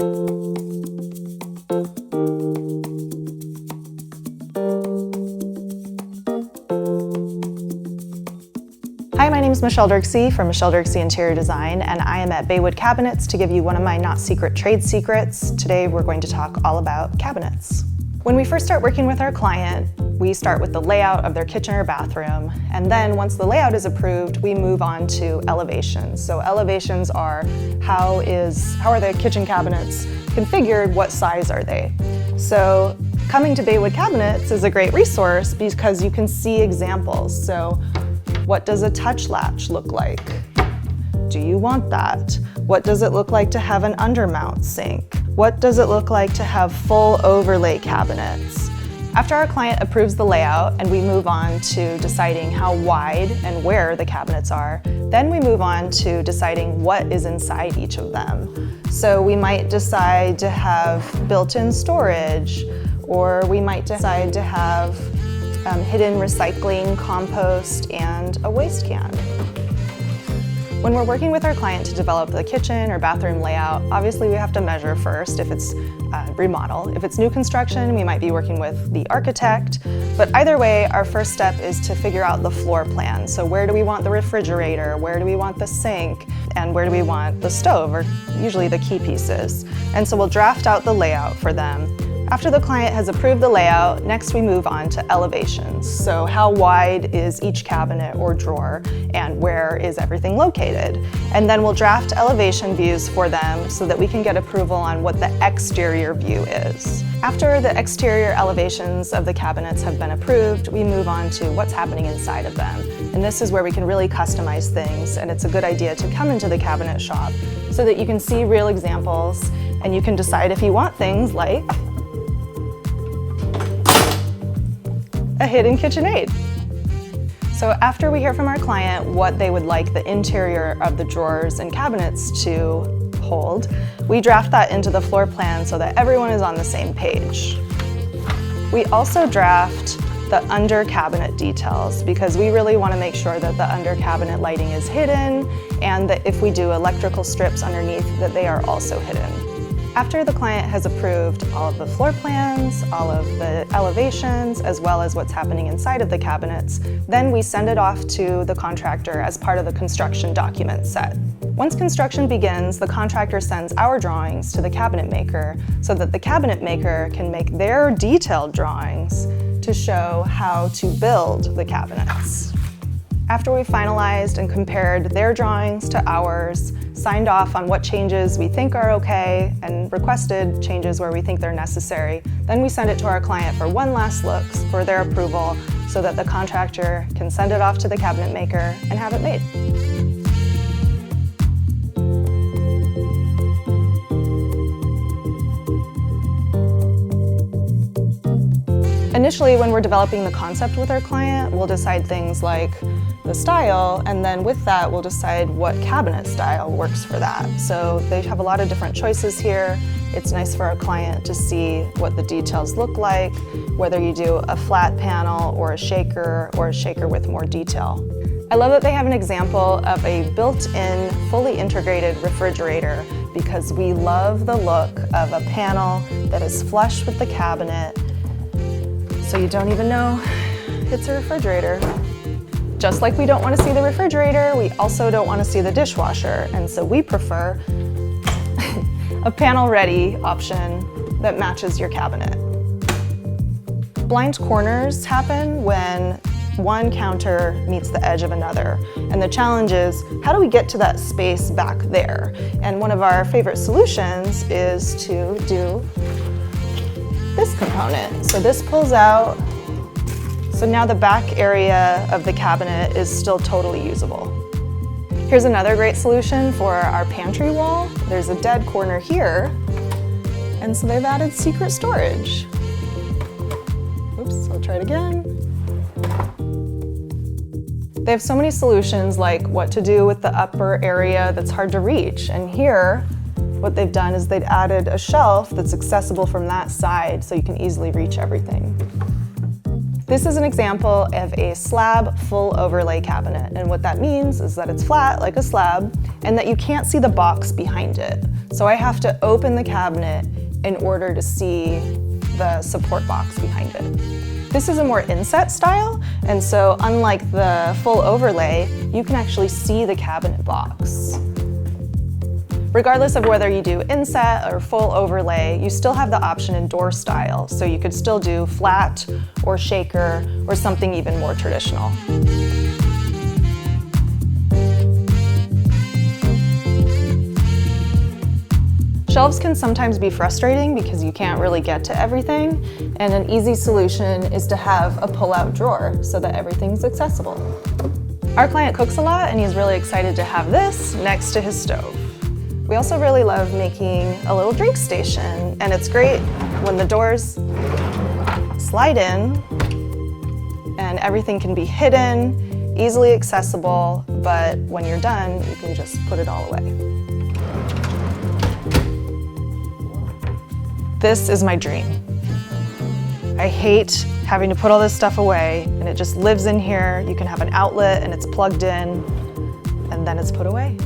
Hi, my name is Michelle Dirksey from Michelle Dirksey Interior Design, and I am at Baywood Cabinets to give you one of my not secret trade secrets. Today we're going to talk all about cabinets. When we first start working with our client, we start with the layout of their kitchen or bathroom, and then once the layout is approved, we move on to elevations. So elevations are how are the kitchen cabinets configured, what size are they? So coming to Baywood Cabinets is a great resource because you can see examples. So what does a touch latch look like? Do you want that? What does it look like to have an undermount sink? What does it look like to have full overlay cabinets? After our client approves the layout and we move on to deciding how wide and where the cabinets are, then we move on to deciding what is inside each of them. So we might decide to have built-in storage, or we might decide to have hidden recycling, compost, and a waste can. When we're working with our client to develop the kitchen or bathroom layout, obviously we have to measure first if it's remodel. If it's new construction, we might be working with the architect. But either way, our first step is to figure out the floor plan. So where do we want the refrigerator? Where do we want the sink? And where do we want the stove, or usually the key pieces? And so we'll draft out the layout for them. After the client has approved the layout, next we move on to elevations. So how wide is each cabinet or drawer, and where is everything located? And then we'll draft elevation views for them so that we can get approval on what the exterior view is. After the exterior elevations of the cabinets have been approved, we move on to what's happening inside of them. And this is where we can really customize things, and it's a good idea to come into the cabinet shop so that you can see real examples and you can decide if you want things like a hidden KitchenAid. So after we hear from our client what they would like the interior of the drawers and cabinets to hold, we draft that into the floor plan so that everyone is on the same page. We also draft the under cabinet details because we really want to make sure that the under cabinet lighting is hidden, and that if we do electrical strips underneath, that they are also hidden. After the client has approved all of the floor plans, all of the elevations, as well as what's happening inside of the cabinets, then we send it off to the contractor as part of the construction document set. Once construction begins, the contractor sends our drawings to the cabinet maker so that the cabinet maker can make their detailed drawings to show how to build the cabinets. After we finalized and compared their drawings to ours, signed off on what changes we think are okay, and requested changes where we think they're necessary, then we send it to our client for one last look for their approval so that the contractor can send it off to the cabinet maker and have it made. Initially, when we're developing the concept with our client, we'll decide things like the style, and then with that, we'll decide what cabinet style works for that. So they have a lot of different choices here. It's nice for our client to see what the details look like, whether you do a flat panel or a shaker with more detail. I love that they have an example of a built-in, fully integrated refrigerator because we love the look of a panel that is flush with the cabinet, so you don't even know it's a refrigerator. Just like we don't want to see the refrigerator, we also don't want to see the dishwasher, and so we prefer a panel-ready option that matches your cabinet. Blind corners happen when one counter meets the edge of another, and the challenge is, how do we get to that space back there? And one of our favorite solutions is to do this component. So this pulls out, so now the back area of the cabinet is still totally usable. Here's another great solution for our pantry wall. There's a dead corner here, and so they've added secret storage. Oops, I'll try it again. They have so many solutions, like what to do with the upper area that's hard to reach. And here, what they've done is they've added a shelf that's accessible from that side so you can easily reach everything. This is an example of a slab full overlay cabinet, and what that means is that it's flat like a slab, and that you can't see the box behind it. So I have to open the cabinet in order to see the support box behind it. This is a more inset style, and so unlike the full overlay, you can actually see the cabinet box. Regardless of whether you do inset or full overlay, you still have the option in door style, so you could still do flat or shaker or something even more traditional. Shelves can sometimes be frustrating because you can't really get to everything, and an easy solution is to have a pull-out drawer so that everything's accessible. Our client cooks a lot, and he's really excited to have this next to his stove. We also really love making a little drink station, and it's great when the doors slide in and everything can be hidden, easily accessible, but when you're done, you can just put it all away. This is my dream. I hate having to put all this stuff away, and it just lives in here. You can have an outlet and it's plugged in, and then it's put away.